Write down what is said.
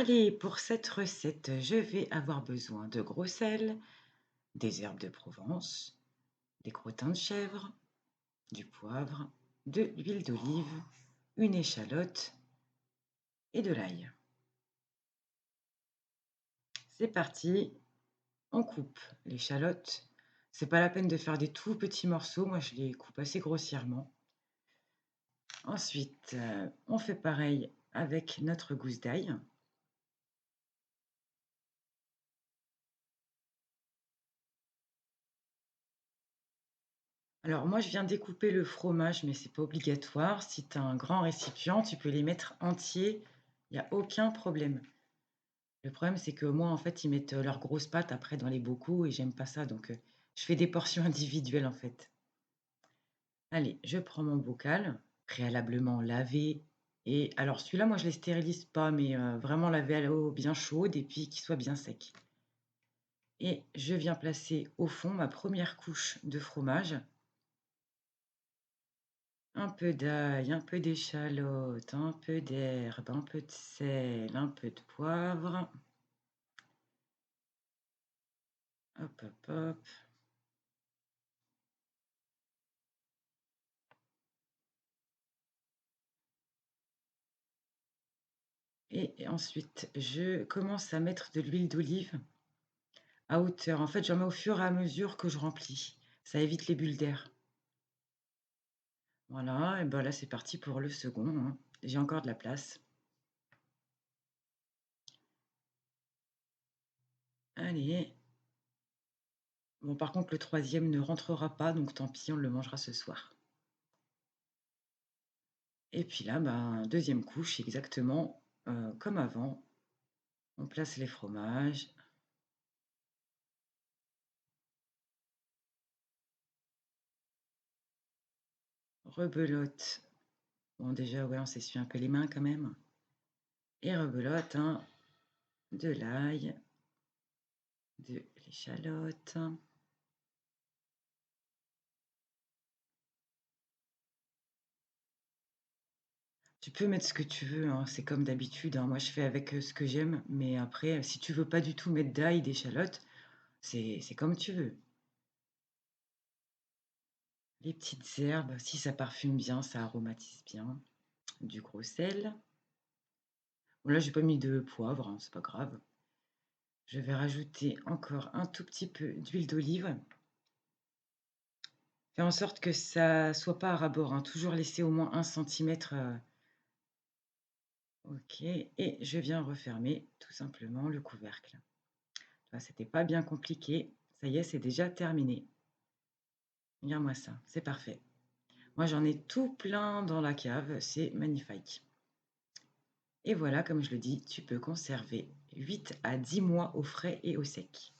Allez, pour cette recette, je vais avoir besoin de gros sel, des herbes de Provence, des croûtins de chèvre, du poivre, de l'huile d'olive, une échalote et de l'ail. C'est parti, on coupe l'échalote. C'est pas la peine de faire des tout petits morceaux, moi je les coupe assez grossièrement. Ensuite, on fait pareil avec notre gousse d'ail. Alors moi, je viens découper le fromage, mais c'est pas obligatoire. Si tu as un grand récipient, tu peux les mettre entiers, il y a aucun problème. Le problème, c'est que moi, en fait, ils mettent, leurs grosses pâtes après dans les bocaux et j'aime pas ça, donc je fais des portions individuelles, en fait. Allez, je prends mon bocal, préalablement lavé et alors celui-là, moi, je les stérilise pas, mais vraiment lavé à l'eau bien chaude et puis qu'il soit bien sec. Et je viens placer au fond ma première couche de fromage. Un peu d'ail, un peu d'échalote, un peu d'herbe, un peu de sel, un peu de poivre. Hop, hop, hop. Et ensuite, je commence à mettre de l'huile d'olive à hauteur. En fait, j'en mets au fur et à mesure que je remplis. Ça évite les bulles d'air. Voilà, et ben là, c'est parti pour le second, hein. J'ai encore de la place. Allez. Bon, par contre, le troisième ne rentrera pas, donc tant pis, on le mangera ce soir. Et puis là, ben, deuxième couche, exactement comme avant. On place les fromages. Rebelote. Bon, déjà, ouais, on s'essuie un peu les mains quand même. Et rebelote, hein, de l'ail, de l'échalote. Tu peux mettre ce que tu veux, hein, c'est comme d'habitude, hein. Moi, je fais avec ce que j'aime, mais après, si tu veux pas du tout mettre d'ail, d'échalote, c'est comme tu veux. Les petites herbes, si ça parfume bien, ça aromatise bien. Du gros sel. Bon, là, j'ai pas mis de poivre, hein, c'est pas grave. Je vais rajouter encore un tout petit peu d'huile d'olive. Fais en sorte que ça soit pas à ras-bord, hein, toujours laisser au moins 1 centimètre. OK, et je viens refermer tout simplement le couvercle. Tu vois, c'était pas bien compliqué. Ça y est, c'est déjà terminé. Regarde-moi ça, c'est parfait. Moi, j'en ai tout plein dans la cave, c'est magnifique. Et voilà, comme je le dis, tu peux conserver 8 à 10 mois au frais et au sec.